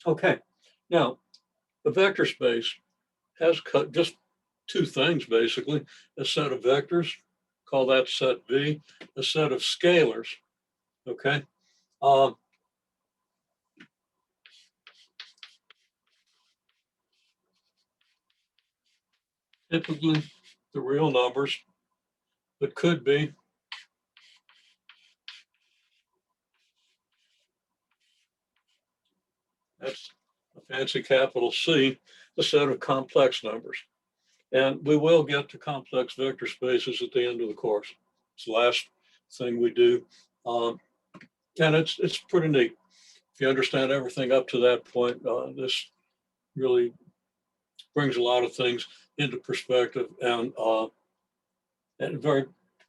Okay, now the vector space has just two things basically: a set of vectors, call that set V, a set of scalars. Okay. Um, Typically, the real numbers, but could be that's a fancy capital C, a set of complex numbers. And we will get to complex vector spaces at the end of the course. It's the last thing we do. And it's pretty neat. If you understand everything up to that point, this really brings a lot of things into perspective and very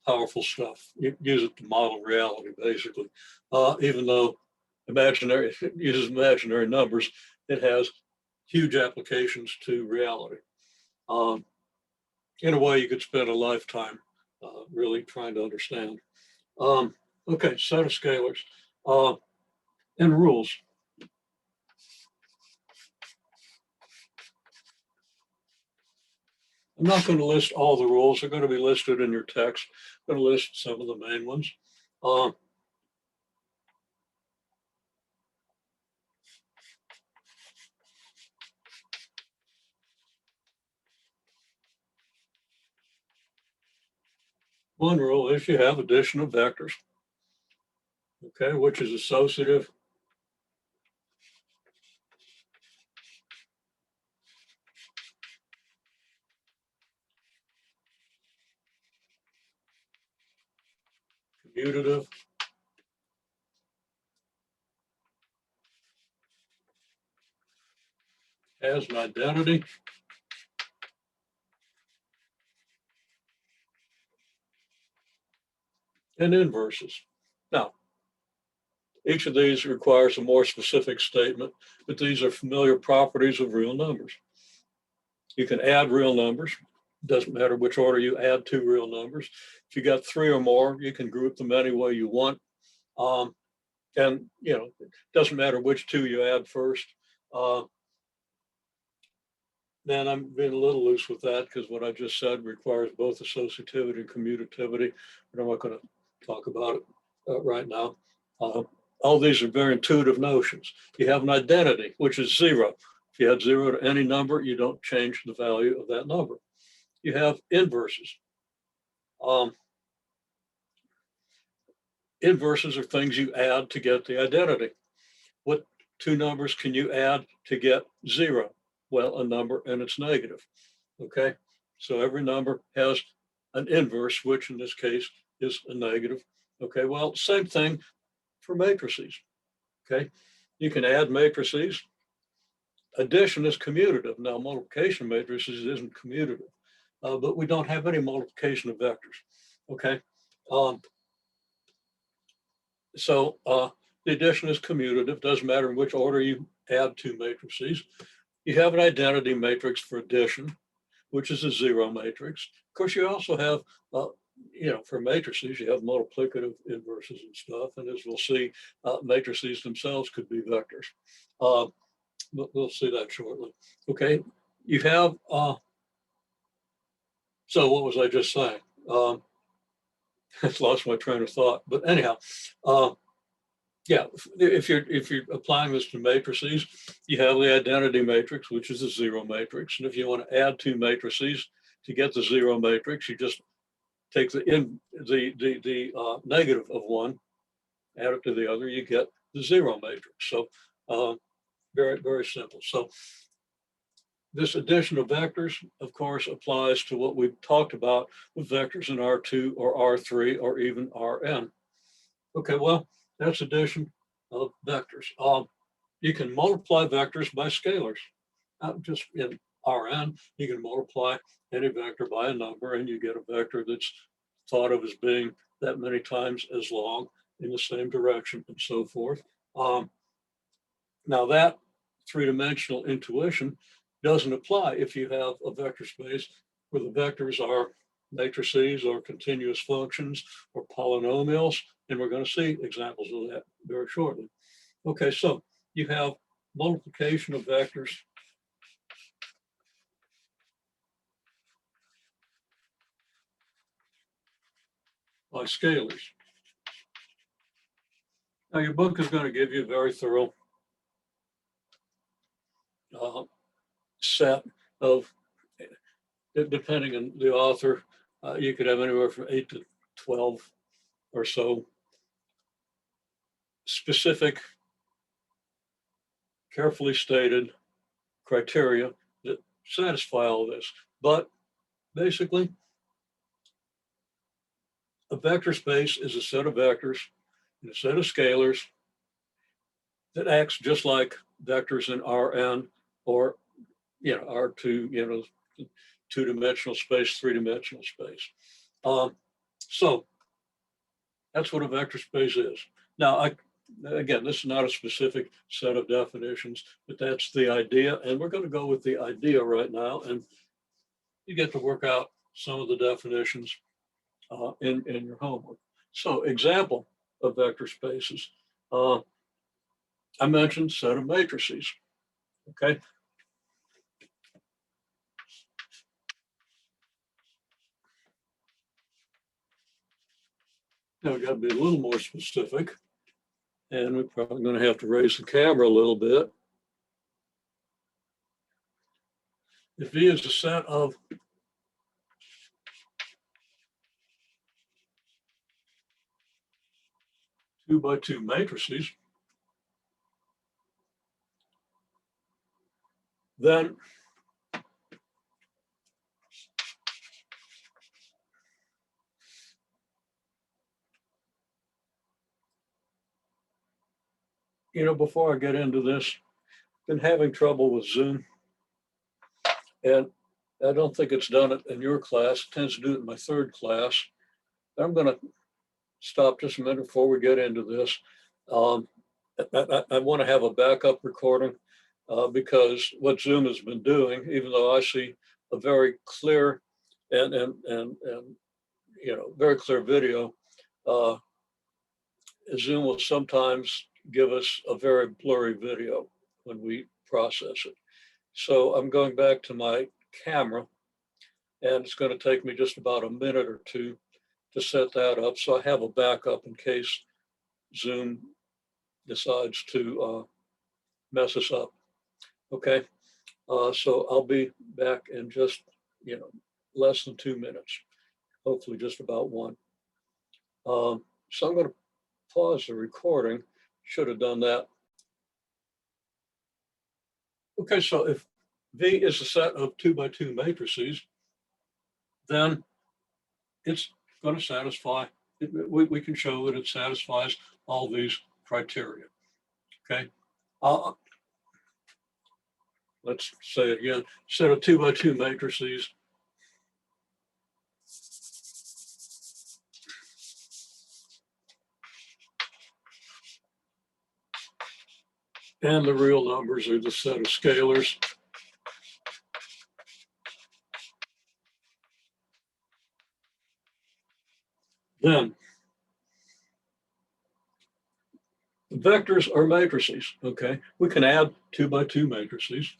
powerful stuff. You use it to model reality, basically. Even though it uses imaginary numbers, it has huge applications to reality. In a way, you could spend a lifetime really trying to understand. Okay, set of scalars and rules. I'm not going to list all the rules. They're going to be listed in your text. I'm going to list some of the main ones. One rule is you have addition of vectors, okay, which is associative. Commutative. Has an identity. And inverses. Now, each of these requires a more specific statement, but these are familiar properties of real numbers. You can add real numbers. Doesn't matter which order you add two real numbers. If you got three or more, you can group them any way you want. And, it doesn't matter which two you add first. Then I'm being a little loose with that because what I just said requires both associativity and commutativity, but I'm not going to talk about it right now. All these are very intuitive notions. You have an identity, which is zero. If you add zero to any number, you don't change the value of that number. You have inverses. Inverses are things you add to get the identity. What two numbers can you add to get zero? Well, a number and it's negative. Okay, so every number has an inverse, which in this case is a negative. Okay, well, same thing for matrices. Okay, you can add matrices. Addition is commutative. Now, multiplication of matrices isn't commutative, but we don't have any multiplication of vectors. Okay, so the addition is commutative. Doesn't matter in which order you add two matrices. You have an identity matrix for addition, which is a zero matrix. Of course, you also have, for matrices, you have multiplicative inverses and stuff. And as we'll see, matrices themselves could be vectors. We'll see that shortly. Okay, you have, so what was I just saying? I've lost my train of thought, but anyhow, yeah, if you're applying this to matrices, you have the identity matrix, which is a zero matrix. And if you want to add two matrices to get the zero matrix, you just take the negative of one, add it to the other, you get the zero matrix. So very, very simple. So this addition of vectors, of course, applies to what we've talked about with vectors in R2 or R3 or even Rn. Okay, well, that's addition of vectors. You can multiply vectors by scalars. Just in Rn, you can multiply any vector by a number and you get a vector that's thought of as being that many times as long in the same direction and so forth. Now that three-dimensional intuition doesn't apply if you have a vector space where the vectors are matrices or continuous functions or polynomials, and we're going to see examples of that very shortly. Okay, so you have multiplication of vectors by scalars. Now, your book is going to give you a very thorough set of, depending on the author, you could have anywhere from 8 to 12 or so specific, carefully stated criteria that satisfy all this. But basically, a vector space is a set of vectors and a set of scalars that acts just like vectors in Rn or R2, two-dimensional space, three-dimensional space. So that's what a vector space is. Now, again, this is not a specific set of definitions, but that's the idea. And we're going to go with the idea right now. And you get to work out some of the definitions in your homework. So example of vector spaces. I mentioned set of matrices, okay? Now we got to be a little more specific, and we're probably going to have to raise the camera a little bit. If V is a set of two by two matrices, then before I get into this, been having trouble with Zoom, and I don't think it's done it in your class. It tends to do it in my third class. I'm going to stop just a minute before we get into this. I want to have a backup recording because what Zoom has been doing, even though I see a very clear and very clear video, Zoom will sometimes give us a very blurry video when we process it. So I'm going back to my camera, and it's going to take me just about a minute or two to set that up. So I have a backup in case Zoom decides to mess us up. Okay, so I'll be back in just less than 2 minutes, hopefully just about one. So I'm going to pause the recording. Should have done that. Okay, so if V is a set of 2 by 2 matrices, then it's going to satisfy, we can show that it satisfies all these criteria. Okay, let's say it again, set of 2 by 2 matrices. And the real numbers are the set of scalars. Then vectors are matrices, okay? We can add 2 by 2 matrices.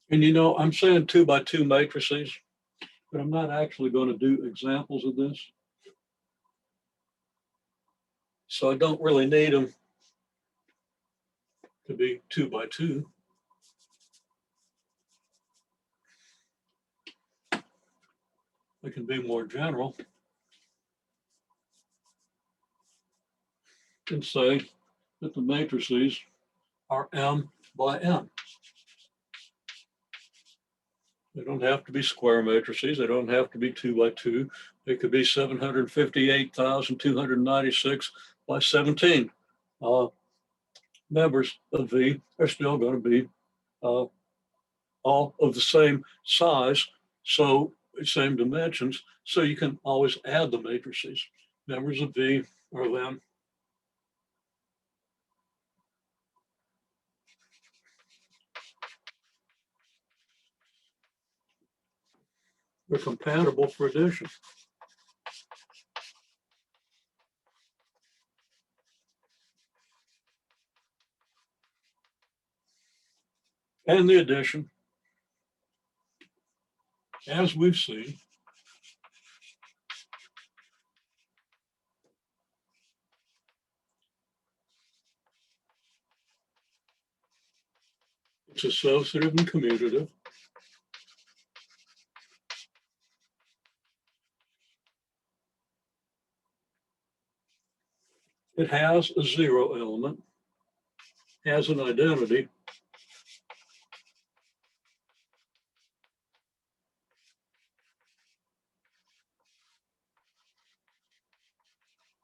And I'm saying 2 by 2 matrices, but I'm not actually going to do examples of this. So I don't really need them to be 2 by 2. They can be more general and say that the matrices are M by N. They don't have to be square matrices. They don't have to be 2 by 2. They could be 758,296 by 17. Members of V are still going to be all of the same size, so same dimensions, so you can always add the matrices. Members of V are then They're compatible for addition. And the addition, as we've seen, it's associative and commutative. It has a zero element, has an identity,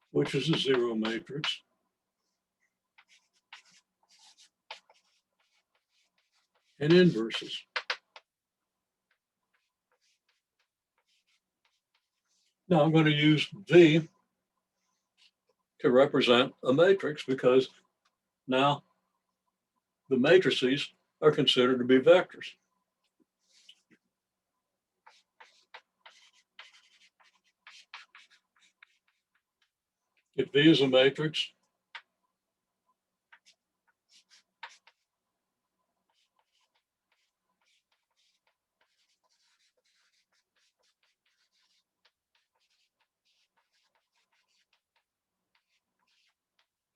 which is a zero matrix. And inverses. Now I'm going to use V to represent a matrix because now the matrices are considered to be vectors. If V is a matrix,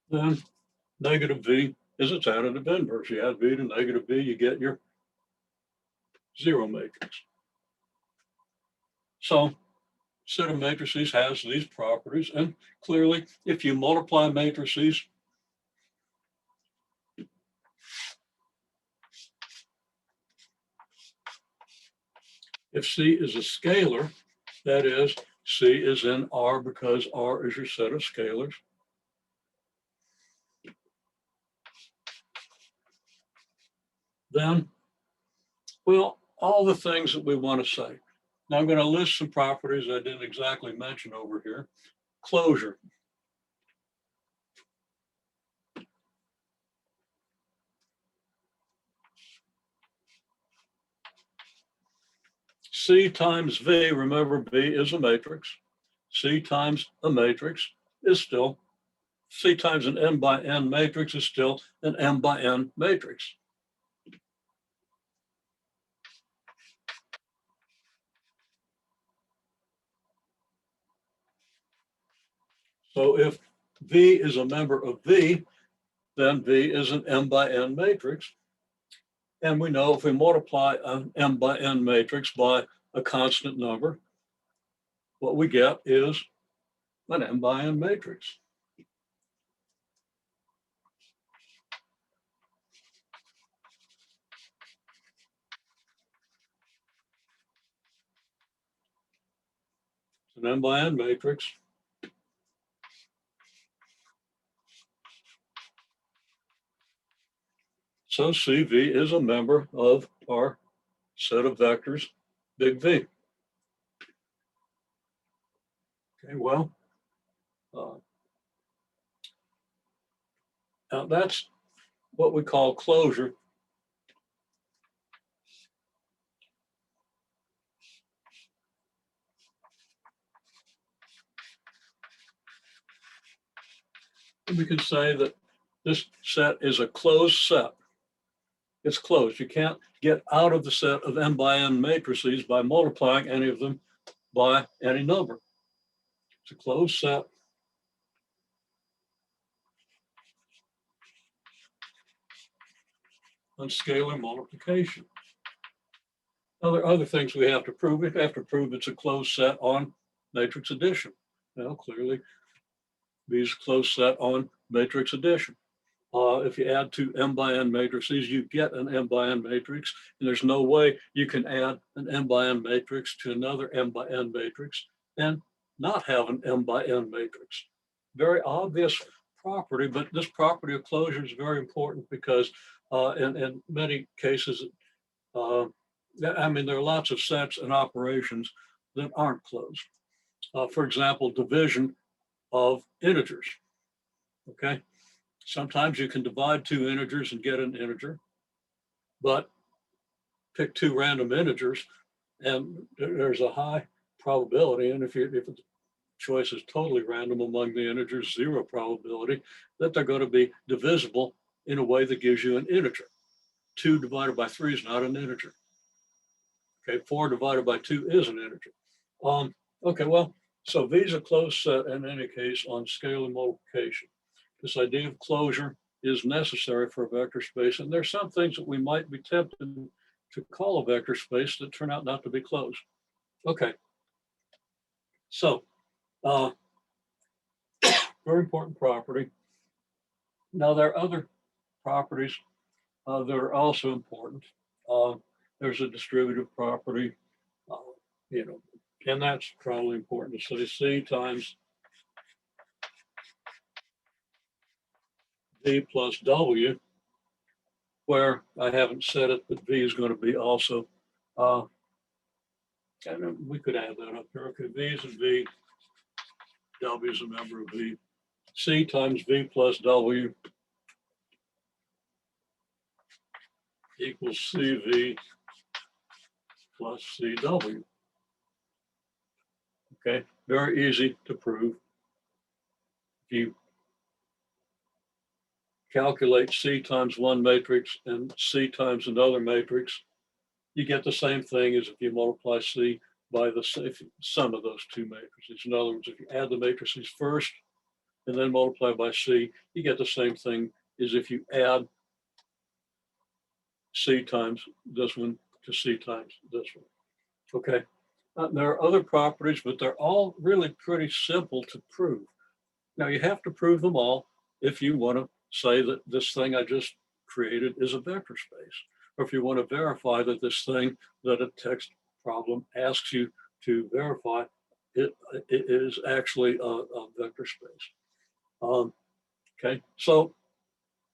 then negative V is its additive inverse. You add V to negative V, you get your zero matrix. So set of matrices has these properties, and clearly if you multiply matrices, if C is a scalar, that is, C is in R because R is your set of scalars, then, well, all the things that we want to say. Now I'm going to list some properties I didn't exactly mention over here. Closure. C times V, remember V is a matrix. C times a matrix is still, C times an n by n matrix is still an m by n matrix. So if V is a member of V, then V is an m by n matrix. And we know if we multiply an m by n matrix by a constant number, what we get is an m by n matrix. It's an m by n matrix. So CV is a member of our set of vectors, big V. Okay, well, now that's what we call closure. And we can say that this set is a closed set. It's closed. You can't get out of the set of m by n matrices by multiplying any of them by any number. It's a closed set. On scalar multiplication. Now, there are other things we have to prove. We have to prove it's a closed set on matrix addition. Now, clearly, V is a closed set on matrix addition. If you add two m by n matrices, you get an m by n matrix, and there's no way you can add an m by n matrix to another m by n matrix and not have an m by n matrix. Very obvious property, but this property of closure is very important because in many cases, I mean, there are lots of sets and operations that aren't closed. For example, division of integers, okay? Sometimes you can divide two integers and get an integer, but pick two random integers And there's a high probability, and if the choice is totally random among the integers, zero probability that they're going to be divisible in a way that gives you an integer. 2 divided by 3 is not an integer. Okay, 4 divided by 2 is an integer. Okay, well, so V is a closed set in any case on scalar multiplication. This idea of closure is necessary for a vector space, and there's some things that we might be tempted to call a vector space that turn out not to be closed. Okay, so very important property. Now there are other properties that are also important. There's a distributive property, and that's probably important to say C times V plus W, where I haven't said it, but V is going to be also, and we could add that up here. Okay, V is a V, W is a member of V. C times V plus W equals CV plus CW. Okay, very easy to prove. If you calculate C times one matrix and C times another matrix, you get the same thing as if you multiply C by the sum of those two matrices. In other words, if you add the matrices first and then multiply by C, you get the same thing as if you add C times this one to C times this one. Okay, there are other properties, but they're all really pretty simple to prove. Now you have to prove them all if you want to say that this thing I just created is a vector space, or if you want to verify that this thing that a text problem asks you to verify, it is actually a vector space. Okay, so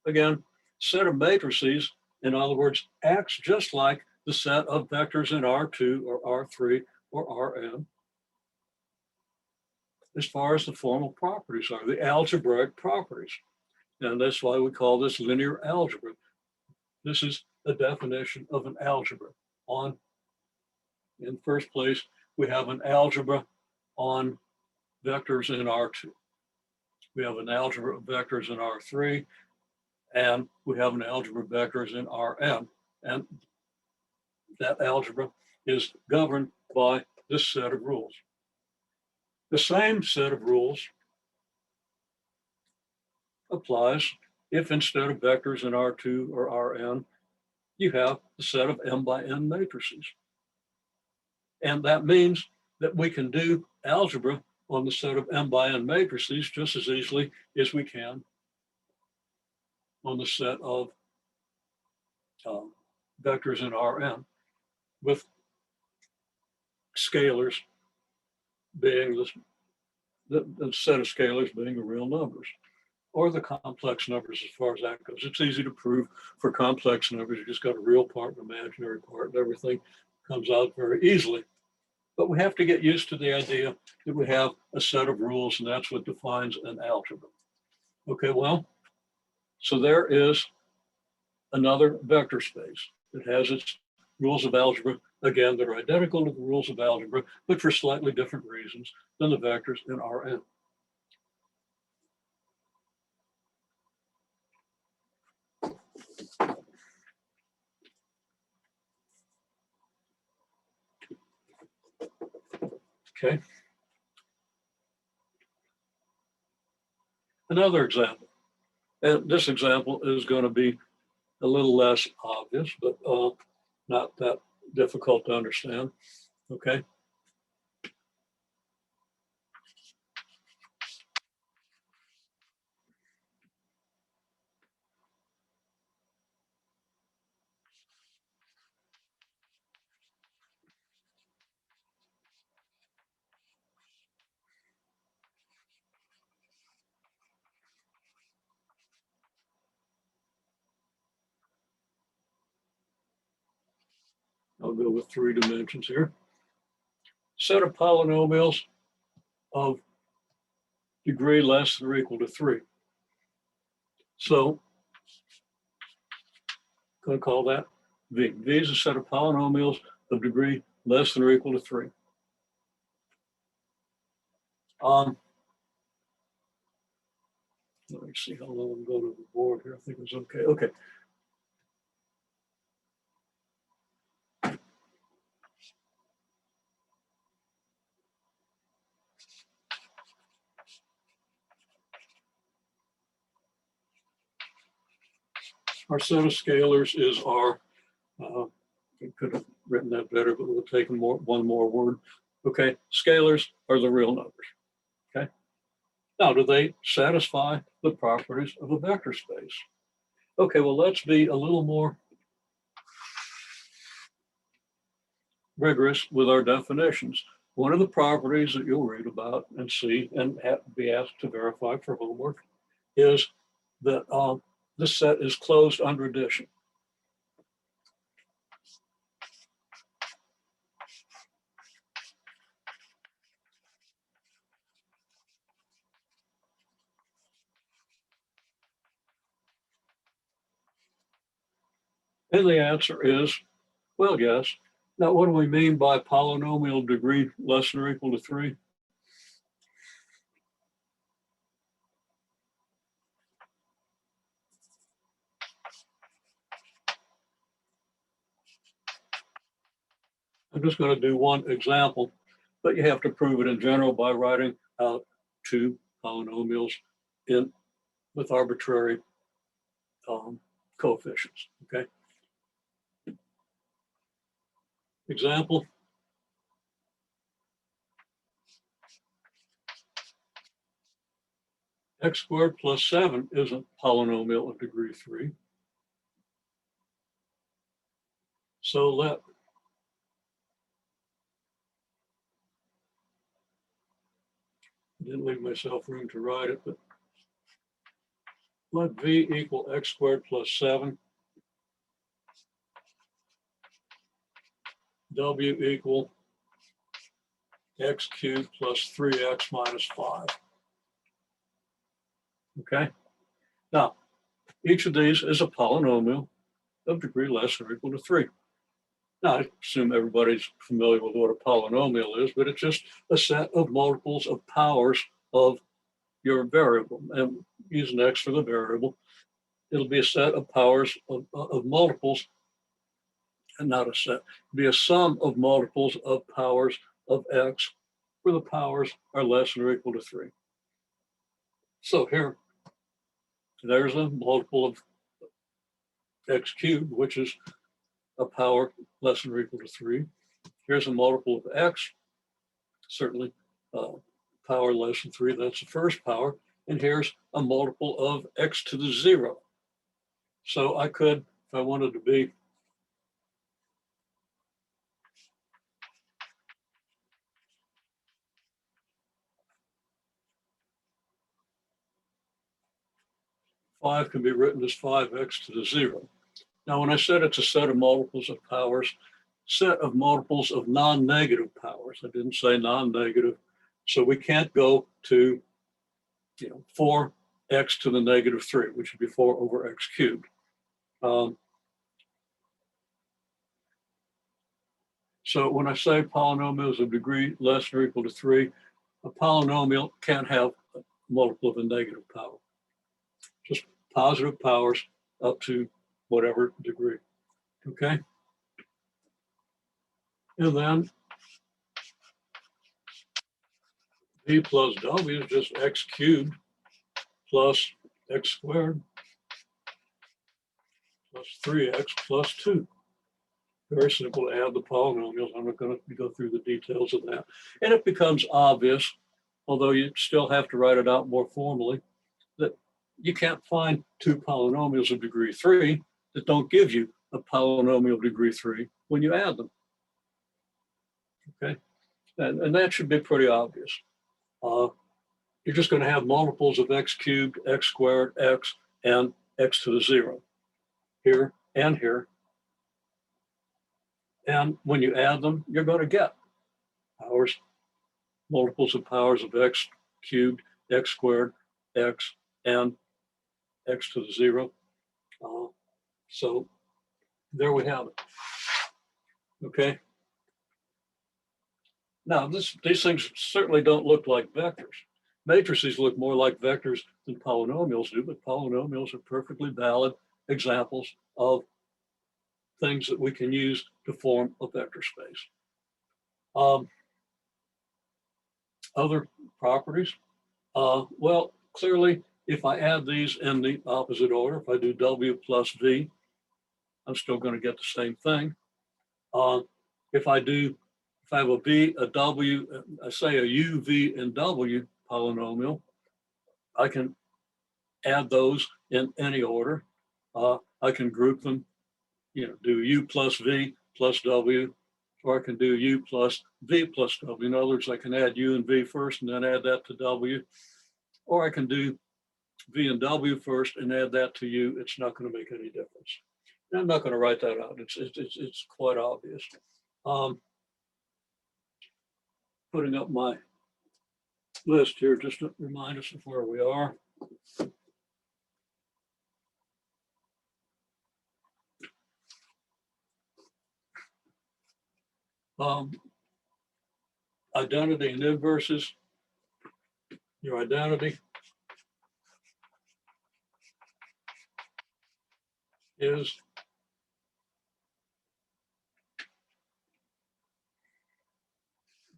again, set of matrices, in other words, acts just like the set of vectors in R2 or R3 or Rn as far as the formal properties are, the algebraic properties. And that's why we call this linear algebra. This is a definition of an algebra. In first place, we have an algebra on vectors in R2. We have an algebra of vectors in R3, and we have an algebra of vectors in Rn. And that algebra is governed by this set of rules. The same set of rules applies if instead of vectors in R2 or Rn, you have a set of m by n matrices. And that means that we can do algebra on the set of m by n matrices just as easily as we can on the set of vectors in Rn, with scalars being the set of scalars being the real numbers, or the complex numbers as far as that goes. It's easy to prove for complex numbers. You just got a real part and imaginary part, and everything comes out very easily. But we have to get used to the idea that we have a set of rules, and that's what defines an algebra. Okay, well, so there is another vector space that has its rules of algebra, again, that are identical to the rules of algebra, but for slightly different reasons than the vectors in Rn. Okay. Another example, and this example is going to be a little less obvious, but not that difficult to understand. Okay. I'll go with 3 dimensions here. Set of polynomials of degree less than or equal to 3. So I'm going to call that V. V is a set of polynomials of degree less than or equal to 3. Let me see how long I'm going to the board here. I think it's okay. Okay. Our set of scalars is our, I could have written that better, but we'll take one more word. Okay, scalars are the real numbers. Okay. Now, do they satisfy the properties of a vector space? Okay, well, let's be a little more rigorous with our definitions. One of the properties that you'll read about and see and be asked to verify for homework is that this set is closed under addition. And the answer is, well, yes. Now, what do we mean by polynomial degree less than or equal to 3? I'm just going to do one example, but you have to prove it in general by writing out 2 polynomials with arbitrary coefficients, okay? Example, x squared plus 7 is a polynomial of degree 3. So I didn't leave myself room to write it, but let v equal x squared plus 7, w equal x cubed plus 3x minus 5. Okay, now each of these is a polynomial of degree less than or equal to 3. Now, I assume everybody's familiar with what a polynomial is, but it's just a set of multiples of powers of your variable. And using x for the variable, it'll be a set of powers of multiples, and not a set, it'll be a sum of multiples of powers of x, where the powers are less than or equal to 3. So here, there's a multiple of x cubed, which is a power less than or equal to 3. Here's a multiple of x, certainly power less than 3, that's the first power. And here's a multiple of x to the 0. So I could, if I wanted to be five can be written as 5x to the 0. Now, when I said it's a set of multiples of powers, set of multiples of non-negative powers. I didn't say non-negative. So we can't go to 4x to the negative 3, which would be 4 over x cubed. So when I say polynomials of degree less than or equal to 3, a polynomial can't have a multiple of a negative power. Just positive powers up to whatever degree, okay? And then v plus w is just x cubed plus x squared plus 3x plus 2. Very simple to add the polynomials. I'm not going to go through the details of that. And it becomes obvious, although you still have to write it out more formally, that you can't find 2 polynomials of degree 3 that don't give you a polynomial of degree 3 when you add them. Okay, and that should be pretty obvious. You're just going to have multiples of x cubed, x squared, x, and x to the 0 here and here. And when you add them, you're going to get powers, multiples of powers of x cubed, x squared, x, and x to the 0. So there we have it. Okay. Now, these things certainly don't look like vectors. Matrices look more like vectors than polynomials do, but polynomials are perfectly valid examples of things that we can use to form a vector space. Other properties, well, clearly, if I add these in the opposite order, if I do W plus V, I'm still going to get the same thing. If I have a V, a W, I say a U, V, and W polynomial, I can add those in any order. I can group them, do U plus V plus W, or I can do U plus V plus W. In other words, I can add U and V first and then add that to W, or I can do V and W first and add that to U. It's not going to make any difference. And I'm not going to write that out. It's quite obvious. Putting up my list here just to remind us of where we are. Identity and inverses. Your identity is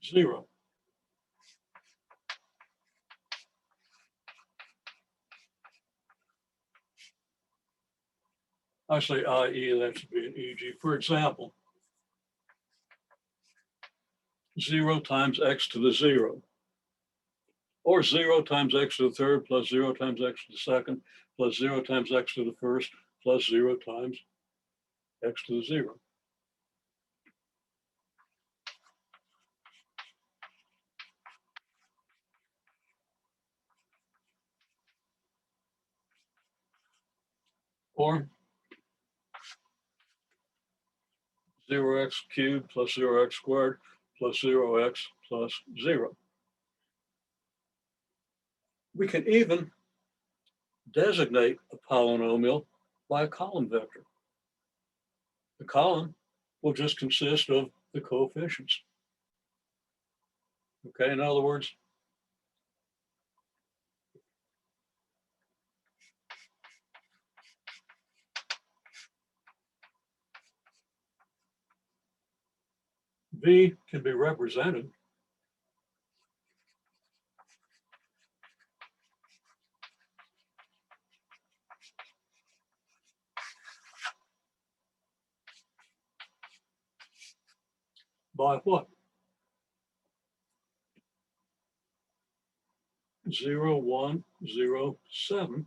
zero. I say i.e. that should be an e.g. For example, 0 times x to the 0, or 0 times x to the third plus 0 times x to the second plus 0 times x to the first plus 0 times x to the 0. Or 0x cubed plus 0x squared plus 0x plus 0. We can even designate a polynomial by a column vector. The column will just consist of the coefficients. Okay, in other words, V can be represented by what? 0, 1, 0, 7,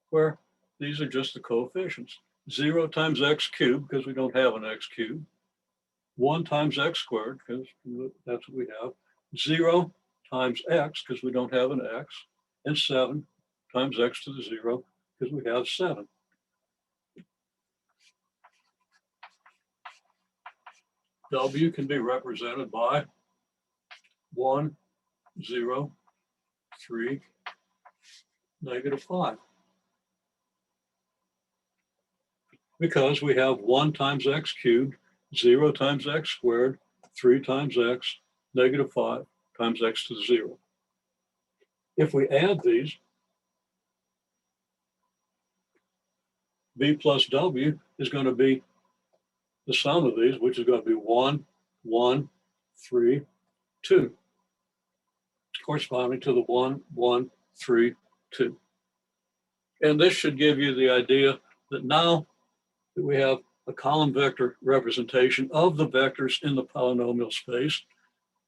where these are just the coefficients. 0 times x cubed, because we don't have an x cubed. 1 times x squared, because that's what we have. 0 times x, because we don't have an x. And 7 times x to the 0, because we have 7. W can be represented by 1, 0, 3, -5. Because we have 1 times x cubed, 0 times x squared, 3 times x, -5 times x to the 0. If we add these, V plus W is going to be the sum of these, which is going to be 1, 1, 3, 2, corresponding to the 1, 1, 3, 2. And this should give you the idea that now that we have a column vector representation of the vectors in the polynomial space,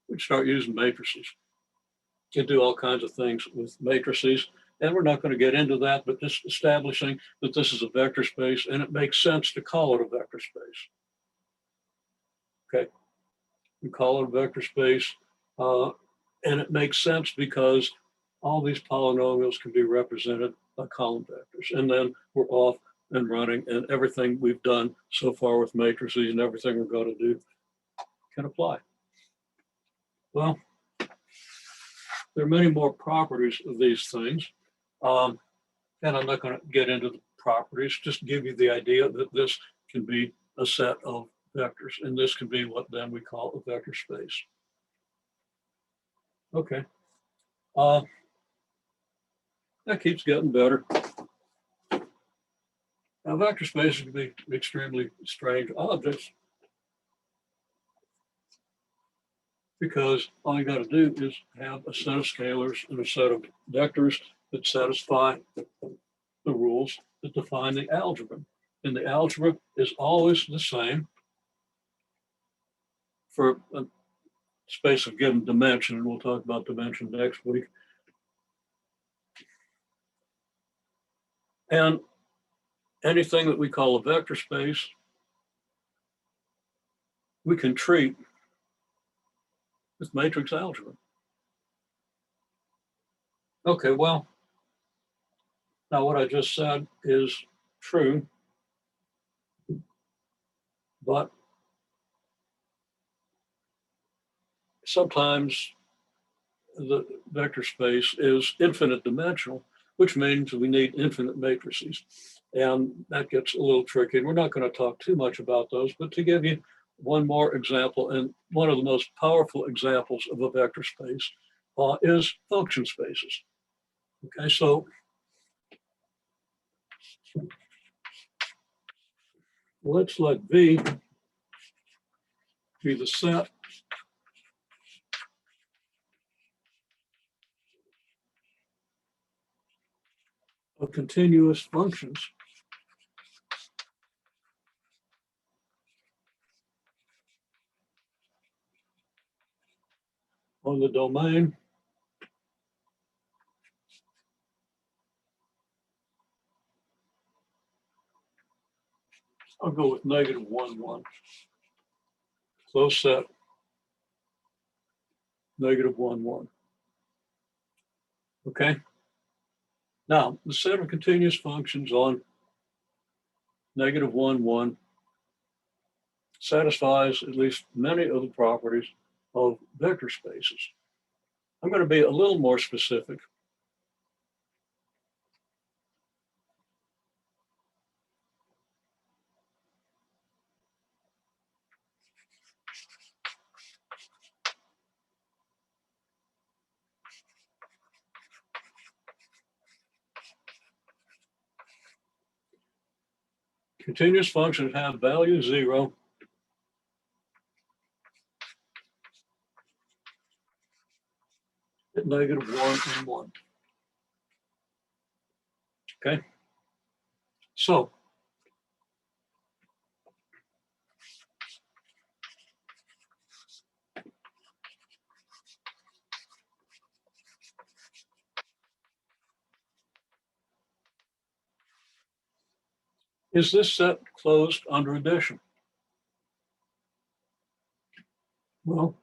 we start using matrices. You can do all kinds of things with matrices, and we're not going to get into that, but just establishing that this is a vector space, and it makes sense to call it a vector space. Okay, we call it a vector space, and it makes sense because all these polynomials can be represented by column vectors, and then we're off and running, and everything we've done so far with matrices and everything we're going to do can apply. Well, there are many more properties of these things, and I'm not going to get into the properties, just give you the idea that this can be a set of vectors, and this can be what then we call a vector space. Okay. That keeps getting better. Now, vector spaces can be extremely strange objects because all you got to do is have a set of scalars and a set of vectors that satisfy the rules that define the algebra. And the algebra is always the same for a space of given dimension, and we'll talk about dimension next week. And anything that we call a vector space, we can treat with matrix algebra. Okay, well, now what I just said is true, but sometimes the vector space is infinite dimensional, which means we need infinite matrices. And that gets a little tricky. We're not going to talk too much about those, but to give you one more example, and one of the most powerful examples of a vector space is function spaces. Okay, so let's let V be the set of continuous functions on the domain I'll go with -1, 1. Close set, -1, 1. Okay. Now, the set of continuous functions on -1, 1 satisfies at least many of the properties of vector spaces. I'm going to be a little more specific. Continuous functions have value 0 at -1 and 1. Okay, so is this set closed under addition? Well,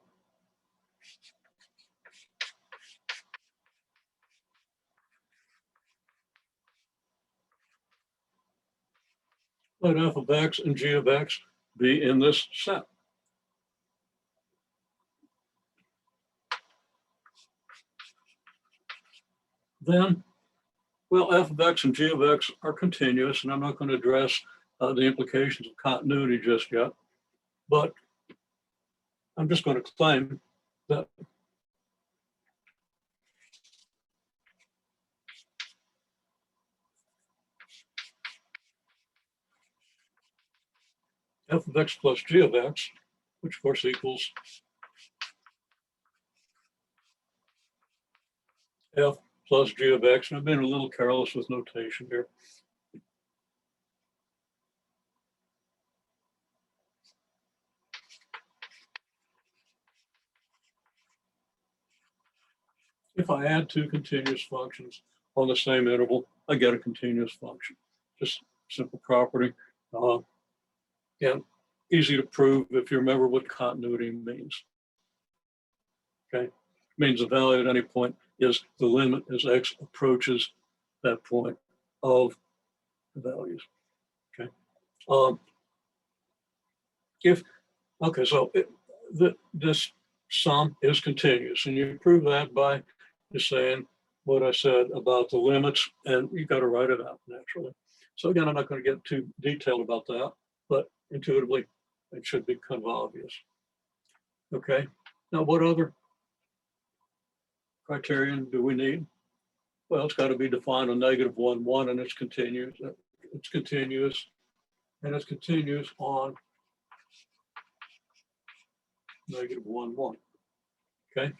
let f of x and g of x be in this set. Then, well, f of x and g of x are continuous, and I'm not going to address the implications of continuity just yet, but I'm just going to claim that f of x plus g of x, which of course equals f plus g of x, and I've been a little careless with notation here. If I add two continuous functions on the same interval, I get a continuous function. Just simple property, and easy to prove if you remember what continuity means. Okay, it means the value at any point is the limit as x approaches that point of the values. Okay, this sum is continuous, and you prove that by just saying what I said about the limits, and you got to write it out naturally. So again, I'm not going to get too detailed about that, but intuitively, It should be kind of obvious. Okay, now what other criterion do we need? Well, it's got to be defined on -1, 1, and it's continuous. It's continuous, and it's continuous on -1, 1. Okay.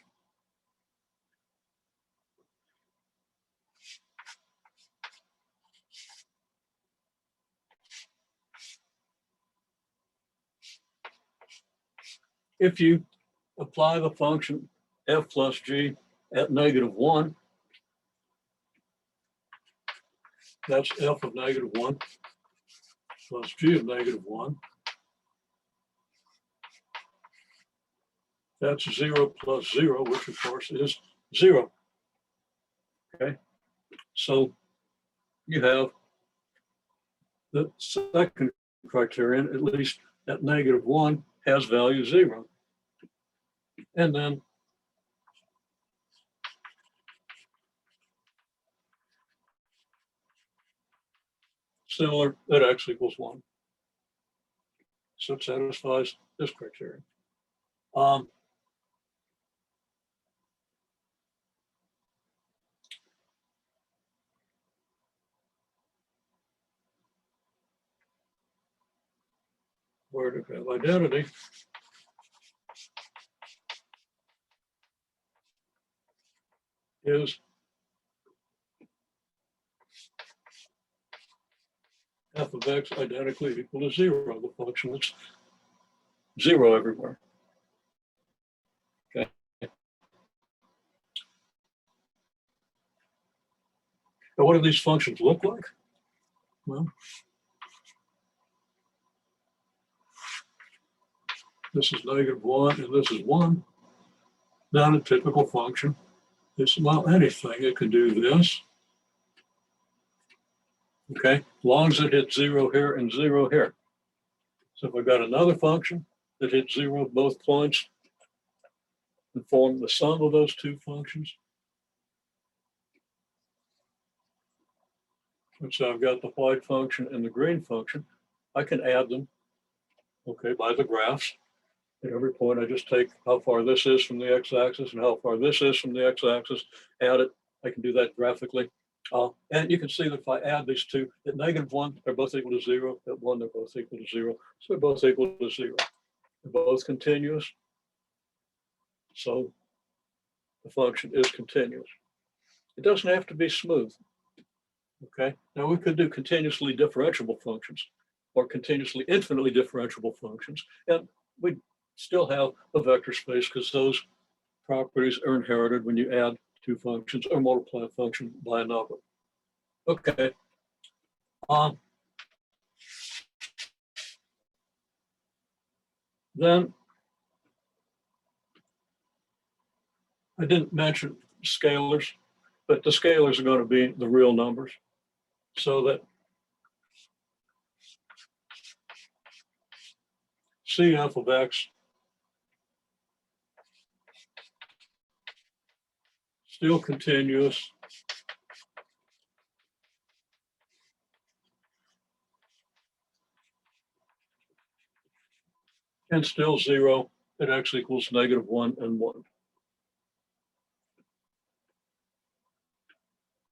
If you apply the function f plus g at -1, that's f of -1 plus g of -1. That's 0 plus 0, which of course is 0. Okay, so you have the second criterion, at least at -1, has value 0. And then similar at x equals 1. So it satisfies this criterion. Where to have identity. Is f of x identically equal to 0, the function that's 0 everywhere. Okay. Now, what do these functions look like? Well, this is -1 and this is 1. Not a typical function. It's, well, anything. It can do this. Okay, as long as it hits 0 here and 0 here. So if I've got another function that hits 0 at both points and form the sum of those two functions. And so I've got the white function and the green function. I can add them, okay, by the graphs. At every point, I just take how far this is from the x-axis and how far this is from the x-axis, add it. I can do that graphically. And you can see that if I add these two, at -1, they're both equal to 0. At 1, they're both equal to 0. So they're both equal to 0. They're both continuous. So the function is continuous. It doesn't have to be smooth. Okay, now we could do continuously differentiable functions or continuously infinitely differentiable functions, and we still have a vector space because those properties are inherited when you add two functions or multiply a function by another. Okay. Then I didn't mention scalars, but the scalars are going to be the real numbers. So that CF of x still continuous and still 0 at x equals -1 and 1.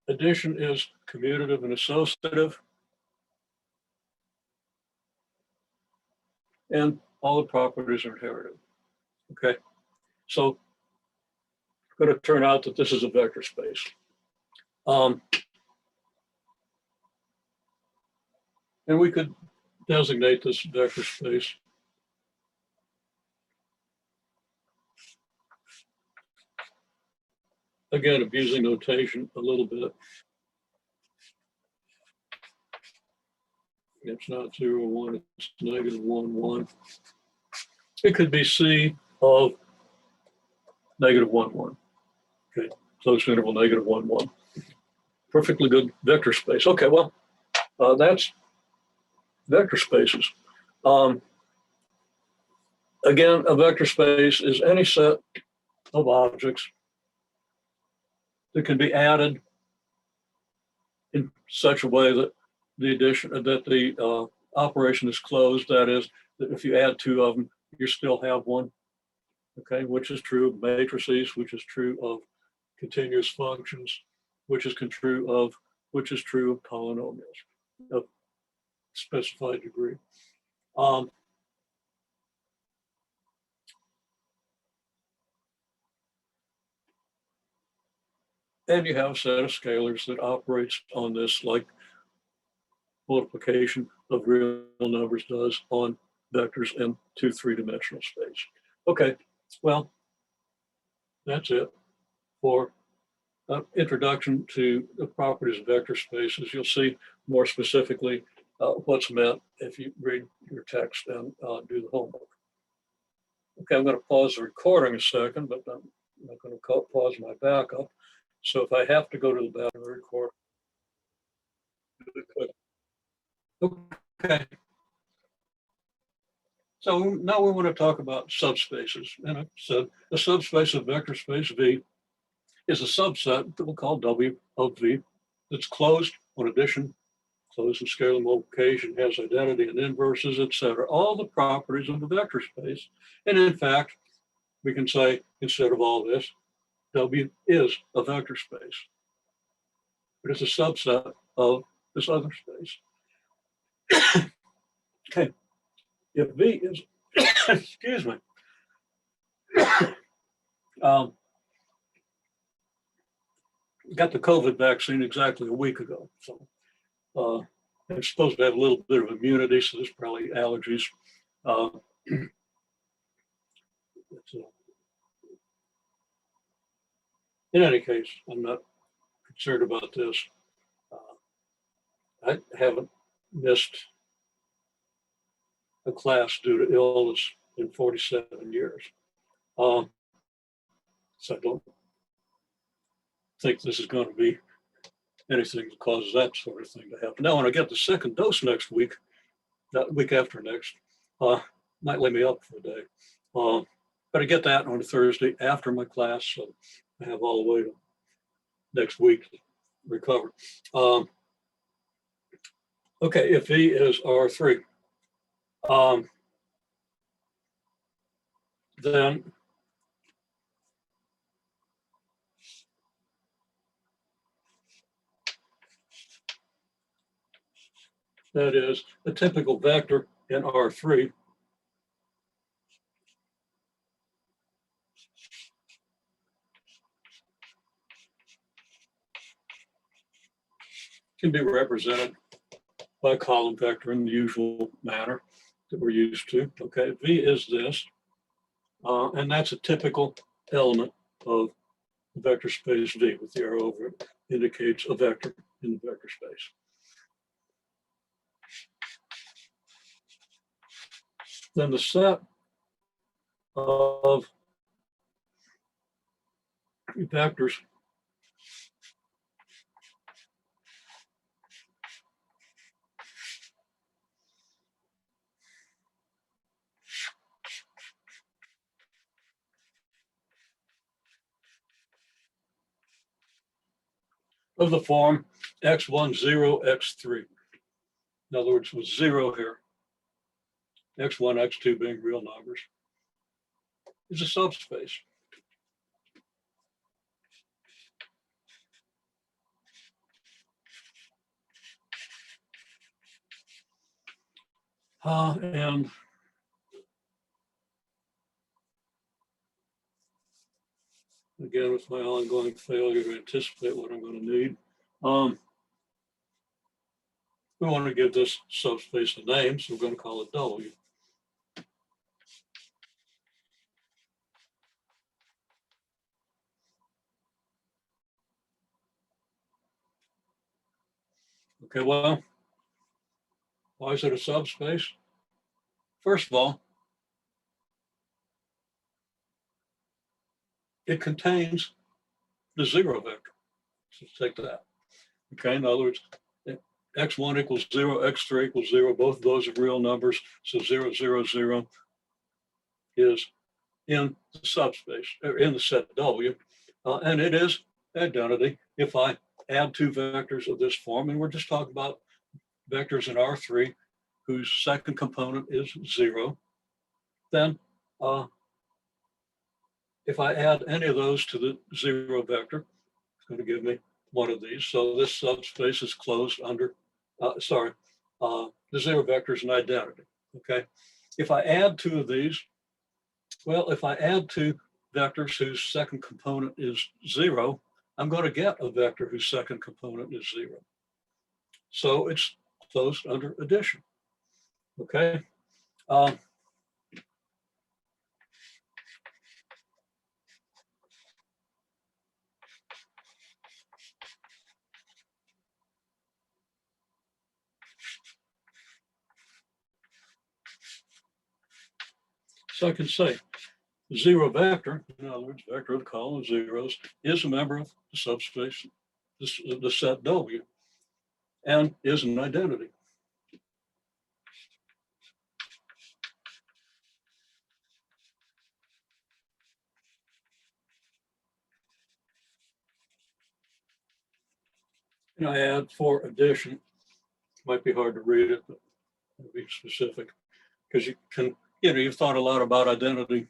Addition is commutative and associative. And all the properties are inherited. Okay, so it's going to turn out that this is a vector space. And we could designate this vector space again, abusing notation a little bit. It's not 0, 1, it's -1, 1. It could be C of -1, 1. Okay, closed interval -1, 1. Perfectly good vector space. Okay, well, that's vector spaces. Again, a vector space is any set of objects that can be added in such a way that the addition, that the operation is closed, that is, that if you add two of them, you still have one, okay, which is true of matrices, which is true of continuous functions, which is true of polynomials of specified degree. And you have a set of scalars that operates on this like multiplication of real numbers does on vectors in 2 3-dimensional space. Okay, well, that's it for introduction to the properties of vector spaces. You'll see more specifically what's meant if you read your text and do the homework. Okay, I'm going to pause the recording a second, but I'm not going to pause my backup. So if I have to go to the back of the record, okay. So now we want to talk about subspaces. And I said a subspace of vector space V is a subset that we'll call W of V that's closed on addition, closed and scalar multiplication, has identity and inverses, etc. All the properties of the vector space. And in fact, we can say instead of all this, W is a vector space, but it's a subset of this other space. Okay, if V is, excuse me, got the COVID vaccine exactly a week ago, so I'm supposed to have a little bit of immunity, so there's probably allergies. In any case, I'm not concerned about this. I haven't missed a class due to illness in 47 years. So I don't think this is going to be anything that causes that sort of thing to happen. Now, when I get the second dose next week, that week after next, might lay me up for a day. But I get that on a Thursday after my class, so I have all the way to next week to recover. Okay, if V is R3, then that is a typical vector in R3 can be represented by a column vector in the usual manner that we're used to. Okay, V is this, and that's a typical element of the vector space V with the arrow over it, indicates a vector in the vector space. Then the set of vectors of the form x1, 0, x3. In other words, with 0 here, x1, x2 being real numbers, is a subspace. And again, with my ongoing failure to anticipate what I'm going to need, we want to give this subspace a name, so we're going to call it W. Okay, well, why is it a subspace? First of all, it contains the 0 vector. So take that. Okay, in other words, x1 equals 0, x3 equals 0. Both of those are real numbers. So 0, 0, 0 is in the subspace, or in the set W. And it is identity if I add two vectors of this form. And we're just talking about vectors in R3 whose second component is 0, then if I add any of those to the 0 vector, it's going to give me one of these. So this subspace is closed under, the 0 vector is an identity, okay? If I add 2 of these, well, if I add 2 vectors whose second component is 0, I'm going to get a vector whose second component is 0. So it's closed under addition, okay? So I can say the 0 vector, in other words, vector of the column of zeros, is a member of the subspace, the set W, and is an identity. And I add for addition. Might be hard to read it, but I'll be specific because you can, you've thought a lot about identity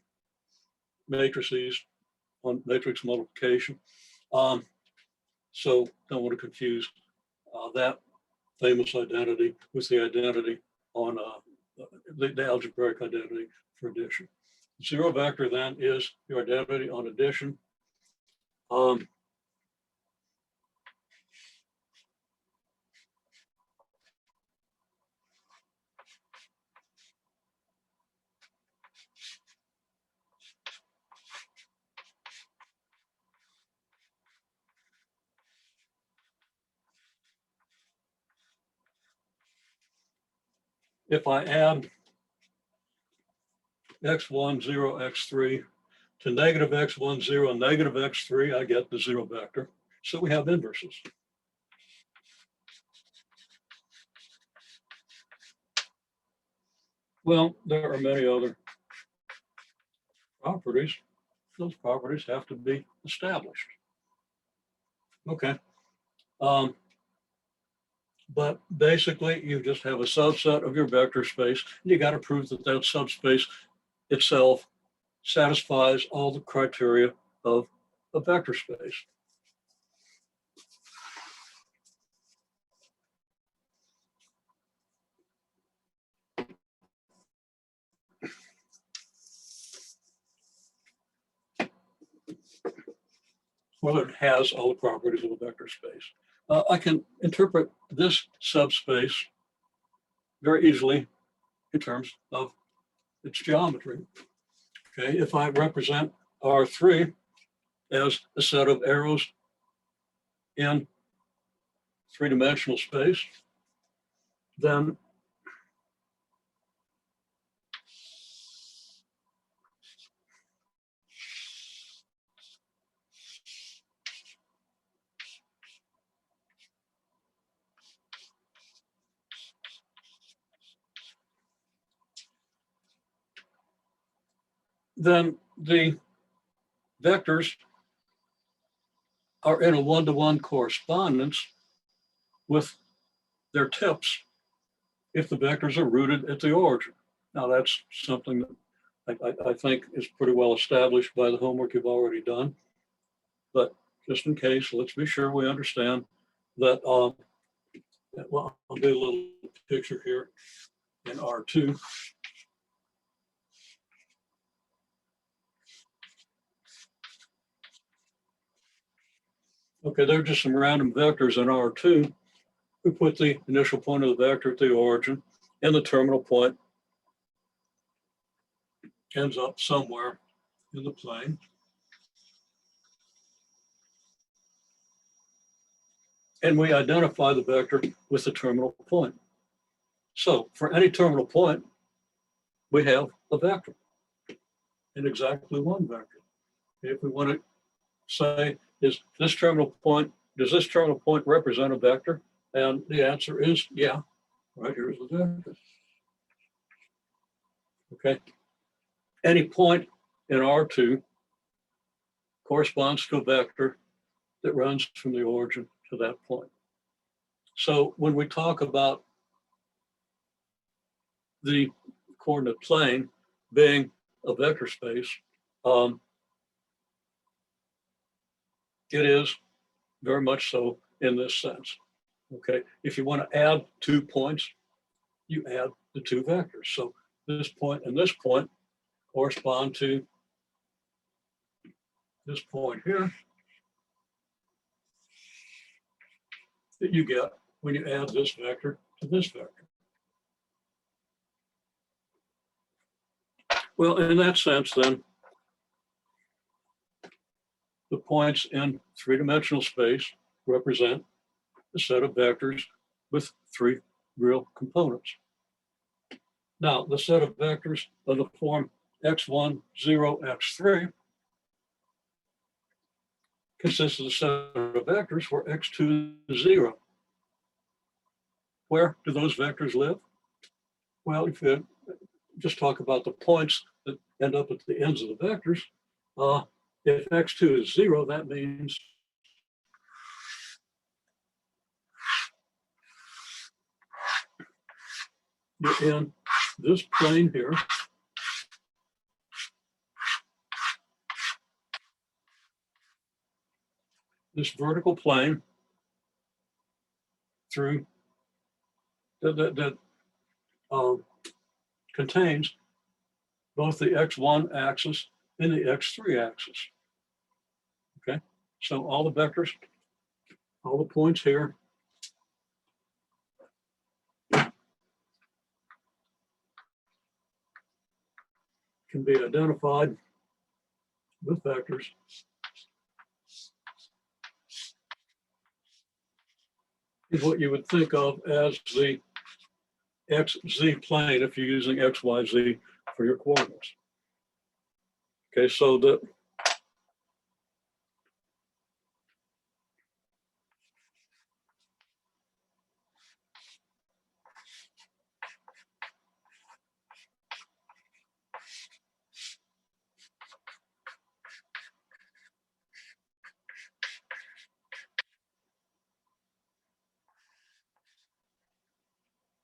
matrices on matrix multiplication. So don't want to confuse that famous identity with the identity on the algebraic identity for addition. 0 vector then is your identity on addition. If I add x1, 0, x3 to negative x1, 0, negative x3, I get the 0 vector. So we have inverses. Well, there are many other properties. Those properties have to be established. Okay. But basically, you just have a subset of your vector space, and you got to prove that that subspace itself satisfies all the criteria of a vector space. Well, it has all the properties of a vector space. I can interpret this subspace very easily in terms of its geometry. Okay, if I represent R3 as a set of arrows in 3-dimensional space, then the vectors are in a one-to-one correspondence with their tips if the vectors are rooted at the origin. Now that's something that I think is pretty well established by the homework you've already done. But just in case, let's be sure we understand that, well, I'll do a little picture here in R2. Okay, there are just some random vectors in R2. We put the initial point of the vector at the origin, and the terminal point ends up somewhere in the plane. And we identify the vector with the terminal point. So for any terminal point, we have a vector, and exactly one vector. If we want to say, does this terminal point represent a vector? And the answer is yeah, right here's the vector. Okay. Any point in R2 corresponds to a vector that runs from the origin to that point. So when we talk about the coordinate plane being a vector space, it is very much so in this sense. Okay, if you want to add 2 points, you add the 2 vectors. So this point and this point correspond to this point here that you get when you add this vector to this vector. Well, in that sense, then, the points in 3-dimensional space represent a set of vectors with 3 real components. Now, the set of vectors of the form x1, 0, x3 consists of a set of vectors where x2 is 0. Where do those vectors live? Well, if you just talk about the points that end up at the ends of the vectors, if x2 is 0, that means you're in this plane here, this vertical plane through that contains both the x1 axis and the x3 axis. Okay, so all the vectors, all the points here can be identified with vectors is what you would think of as the xz plane if you're using xyz for your coordinates. Okay, so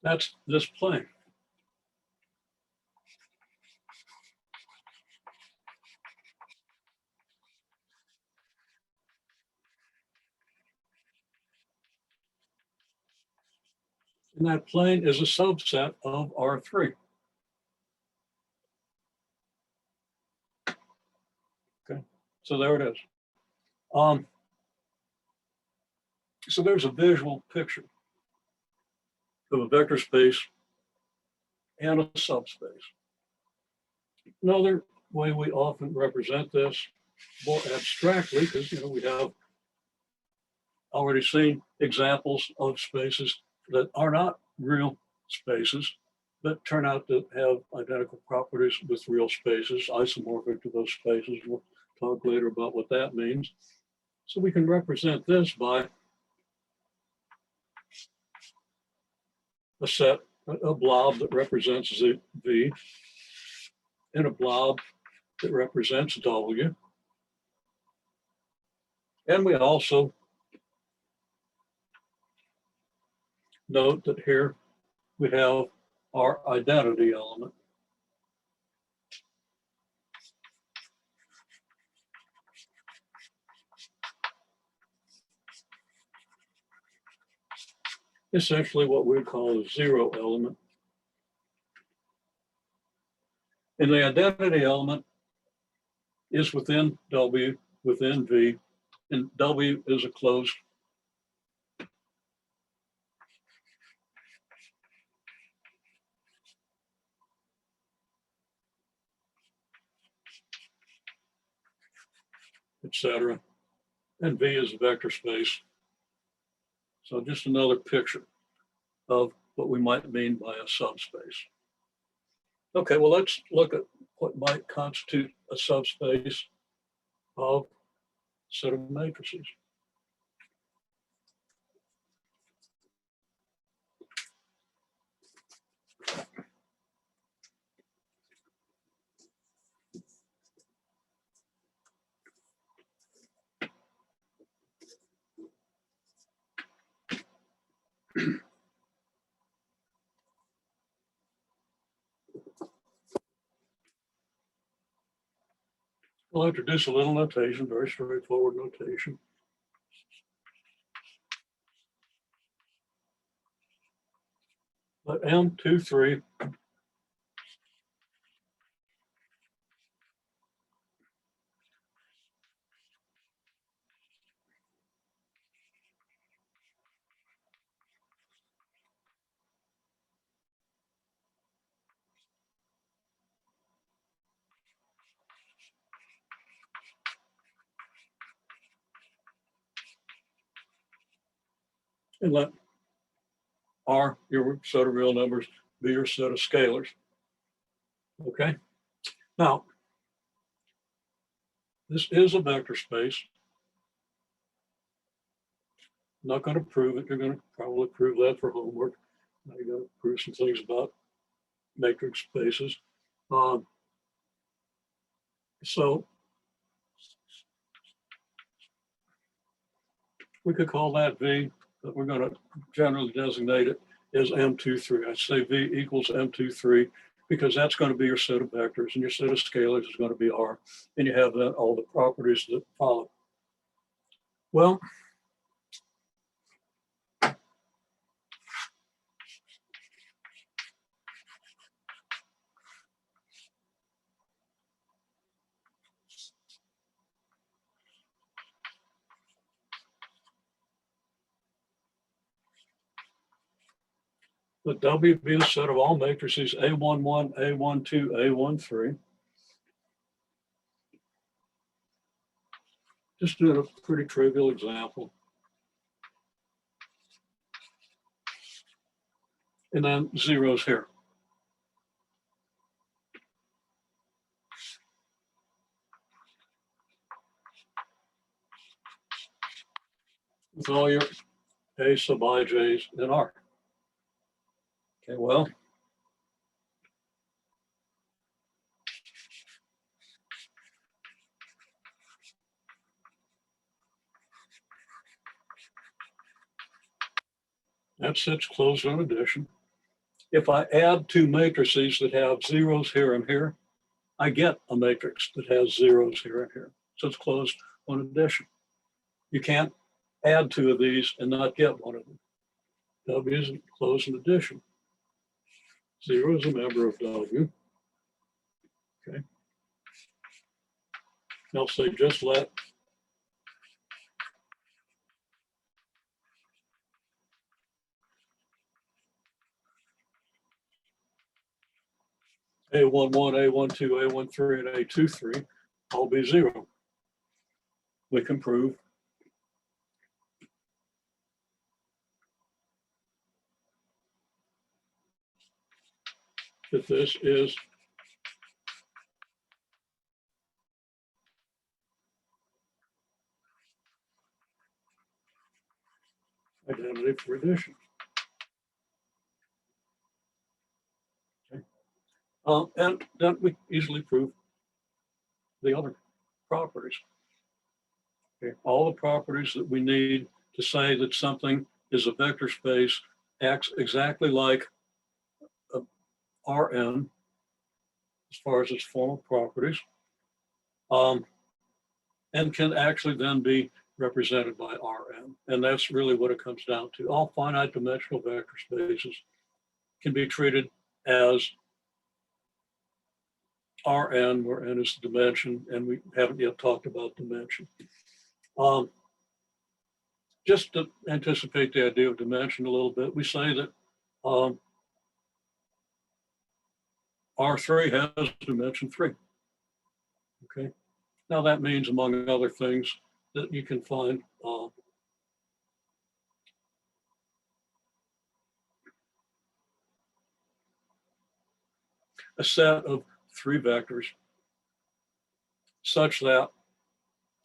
that's this plane. And that plane is a subset of R3. Okay, so there it is. So there's a visual picture of a vector space and a subspace. Another way we often represent this more abstractly, because we have already seen examples of spaces that are not real spaces, but turn out to have identical properties with real spaces, isomorphic to those spaces. We'll talk later about what that means. So we can represent this by a set, a blob that represents V, and a blob that represents W. And we also note that here we have our identity element. Essentially what we call a 0 element. And the identity element is within W, within V, and W is a closed etc. And V is a vector space. So just another picture of what we might mean by a subspace. Okay, well, let's look at what might constitute a subspace of a set of matrices. I'll introduce a little notation, very straightforward notation. Let M23 and let R, your set of real numbers, be your set of scalars. Okay. Now, this is a vector space. I'm not going to prove it. You're going to probably prove that for homework. Now you're going to prove some things about matrix spaces. So we could call that V, but we're going to generally designate it as M23. I say V equals M23 because that's going to be your set of vectors, and your set of scalars is going to be R, and you have then all the properties that follow. Well, let W be the set of all matrices A11, A12, A13. Just doing a pretty trivial example. And then zeros here. With all your A sub ij's and R. Okay, well, that set's closed on addition. If I add two matrices that have zeros here and here, I get a matrix that has zeros here and here. So it's closed on addition. You can't add two of these and not get one of them. W is closed on addition. Zero is a member of W. Okay. I'll say just let A11, A12, A13, and A23 all be zero. We can prove that this is identity for addition. Okay. And then we easily prove the other properties. Okay. All the properties that we need to say that something is a vector space acts exactly like a Rn as far as its formal properties, and can actually then be represented by Rn. And that's really what it comes down to. All finite dimensional vector spaces can be treated as Rn, where n is the dimension, and we haven't yet talked about dimension. Just to anticipate the idea of dimension a little bit, we say that R3 has dimension 3. Okay. Now that means, among other things, that you can find a set of 3 vectors such that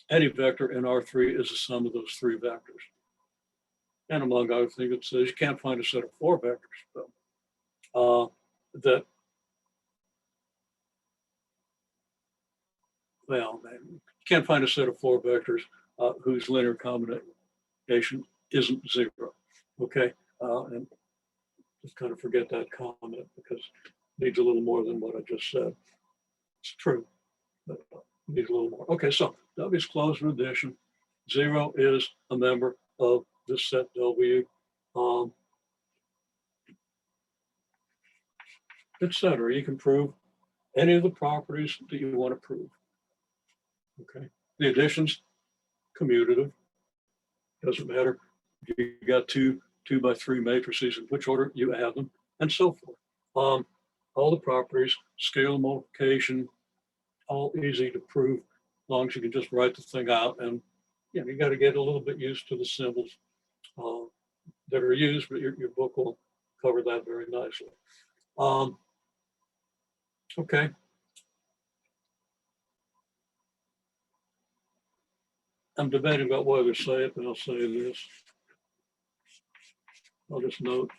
any vector in R3 is the sum of those 3 vectors. And among other things, it says you can't find a set of 4 vectors, but that, well, you can't find a set of 4 vectors whose linear combination isn't 0. Okay, and just kind of forget that comment because it needs a little more than what I just said. It's true, but Needs a little more. Okay, so W is closed in addition. 0 is a member of this set W, etc. You can prove any of the properties that you want to prove. Okay, the addition's commutative. Doesn't matter if you got two 2x3 matrices, in which order you add them, and so forth. All the properties, scale multiplication, all easy to prove, as long as you can just write the thing out. And you got to get a little bit used to the symbols that are used, but your book will cover that very nicely. Okay. I'm debating about whether to say it, but I'll say this. I'll just note.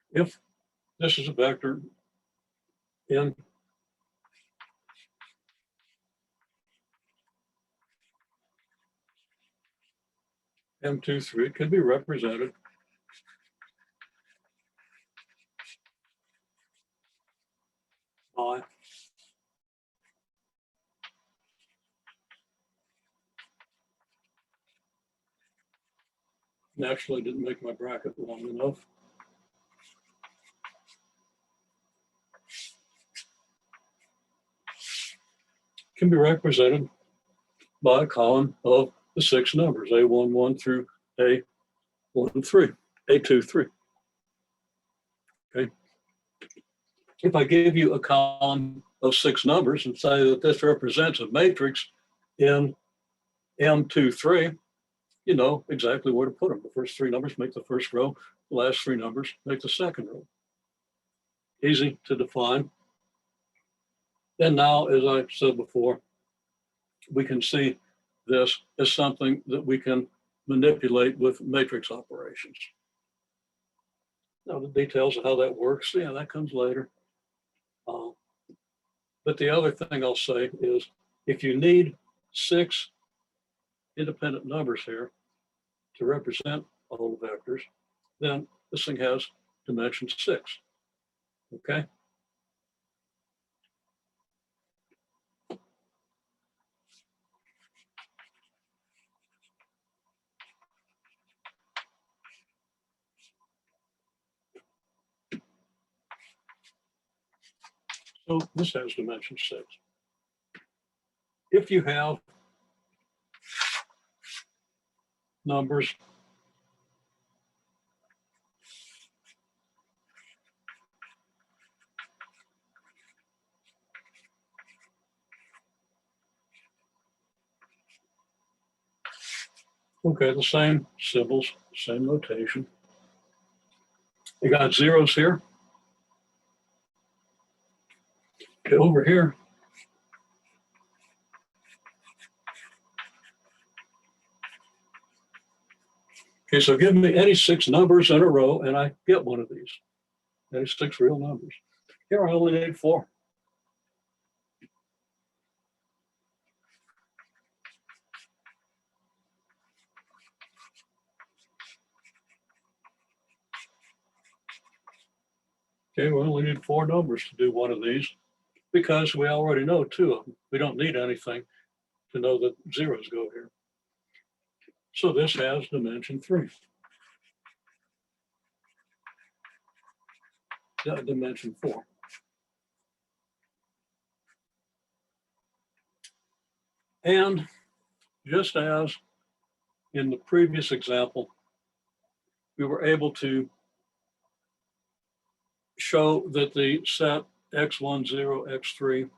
If this is a vector in M23, it can be represented by naturally didn't make my bracket long enough. Can be represented by a column of the 6 numbers, A11 through A13, A23. Okay. If I give you a column of 6 numbers and say that this represents a matrix in M23, you know exactly where to put them. The first 3 numbers make the first row, the last 3 numbers make the second row. Easy to define. And now, as I said before, we can see this as something that we can manipulate with matrix operations. Now, the details of how that works, yeah, that comes later. But the other thing I'll say is if you need 6 independent numbers here to represent all the vectors, then this thing has dimension 6. Okay? So this has dimension 6. If you have numbers okay, the same symbols, same notation. You got zeros here. Okay, over here. Okay, so give me any 6 numbers in a row and I get one of these. Any 6 real numbers. Here I only need 4. Okay, we only need 4 numbers to do one of these because we already know 2 of them. We don't need anything to know that zeros go here. So this has dimension 3. Dimension 4. And just as in the previous example, we were able to show that the set x1, 0, x3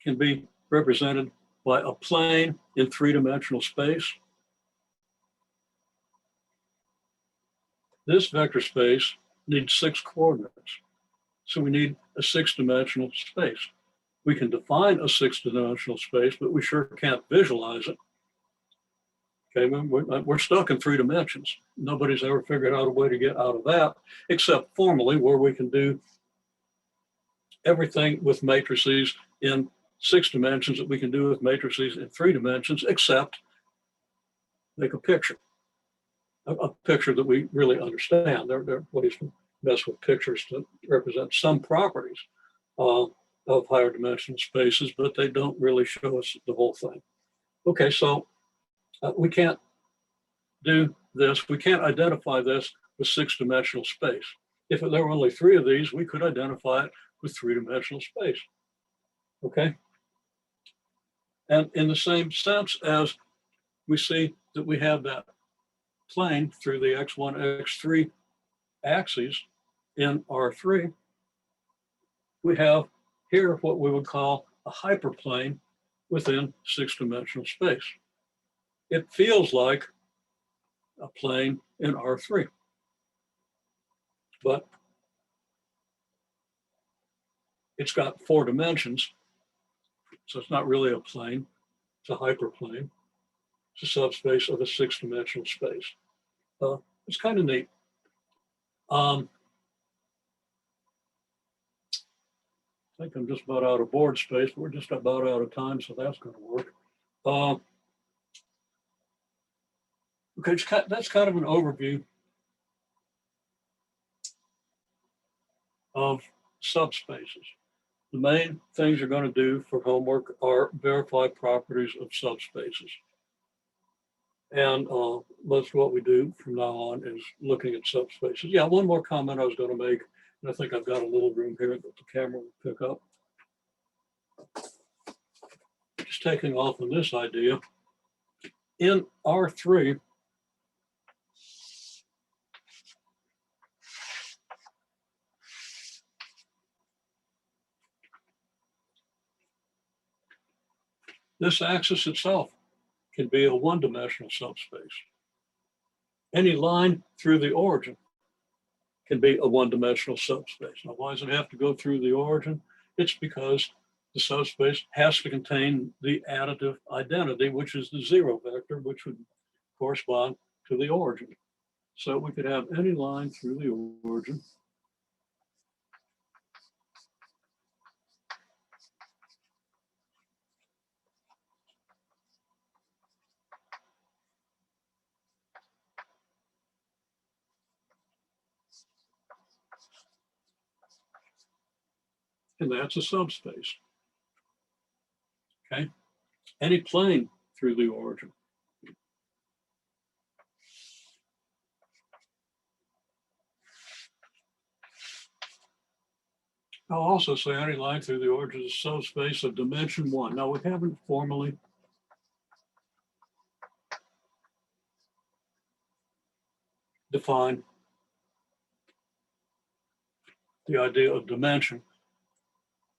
can be represented by a plane in 3-dimensional space. This vector space needs 6 coordinates. So we need a 6-dimensional space. We can define a 6-dimensional space, but we sure can't visualize it. Okay, we're stuck in 3 dimensions. Nobody's ever figured out a way to get out of that, except formally, where we can do everything with matrices in 6 dimensions that we can do with matrices in 3 dimensions, except make a picture, a picture that we really understand. There are ways to mess with pictures to represent some properties of higher dimensional spaces, but they don't really show us the whole thing. Okay, so we can't do this. We can't identify this with 6-dimensional space. If there were only 3 of these, we could identify it with 3-dimensional space. Okay? And in the same sense as we see that we have that plane through the x1, x3 axes in R3, we have here what we would call a hyperplane within 6-dimensional space. It feels like a plane in R3, but it's got 4 dimensions, so it's not really a plane, it's a hyperplane. It's a subspace of a 6-dimensional space. It's kind of neat. I think I'm just about out of board space, but we're just about out of time, so that's going to work. Okay, that's kind of an overview of subspaces. The main things you're going to do for homework are verify properties of subspaces. And most of what we do from now on is looking at subspaces. Yeah, one more comment I was going to make, and I think I've got a little room here that the camera will pick up. Just taking off on this idea, in R3, this axis itself can be a 1-dimensional subspace. Any line through the origin can be a 1-dimensional subspace. Now, why does it have to go through the origin? It's because the subspace has to contain the additive identity, which is the 0 vector, which would correspond to the origin. So we could have any line through the origin. And that's a subspace. Okay, any plane through the origin. I'll also say any line through the origin is a subspace of dimension 1. Now, we haven't formally defined the idea of dimension,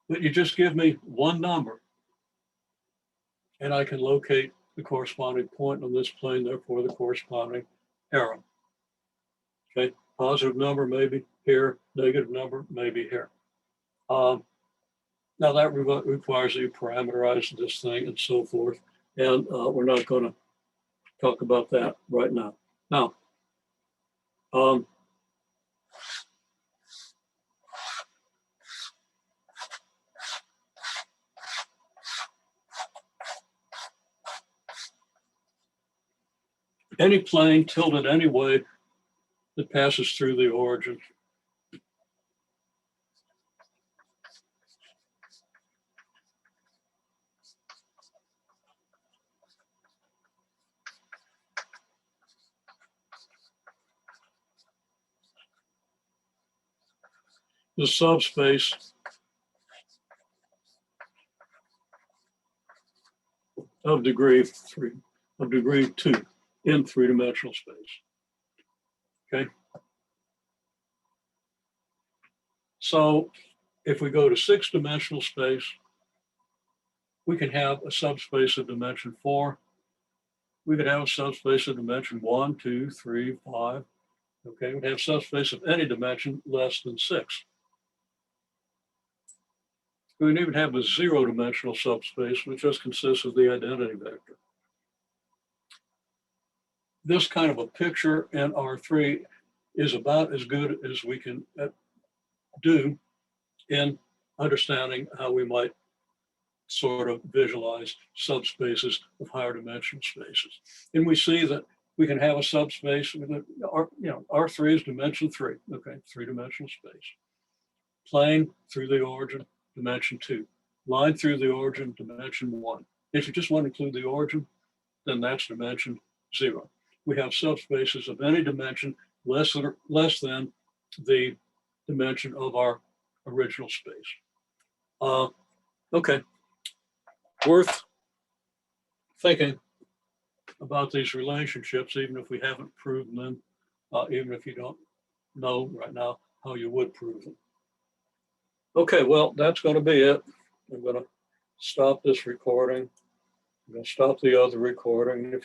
but you just give me one number and I can locate the corresponding point on this plane, therefore the corresponding arrow. Okay, positive number maybe here, negative number maybe here. Now that requires that you parameterize this thing and so forth, and we're not going to talk about that right now. Now, any plane tilted any way that passes through the origin the subspace of degree 2 in 3-dimensional space. Okay. So if we go to 6-dimensional space, we can have a subspace of dimension 4. We could have a subspace of dimension 1, 2, 3, 5. Okay, we'd have subspace of any dimension less than 6. We can even have a 0-dimensional subspace, which just consists of the identity vector. This kind of a picture in R3 is about as good as we can do in understanding how we might sort of visualize subspaces of higher dimensional spaces. And we see that we can have a subspace with R3 is dimension 3, okay, 3-dimensional space. Plane through the origin, dimension 2. Line through the origin, dimension 1. If you just want to include the origin, then that's dimension 0. We have subspaces of any dimension less than the dimension of our original space. Okay, worth thinking about these relationships, even if we haven't proven them, even if you don't know right now how you would prove them. Okay, well, that's going to be it. I'm going to stop this recording. I'm going to stop the other recording. If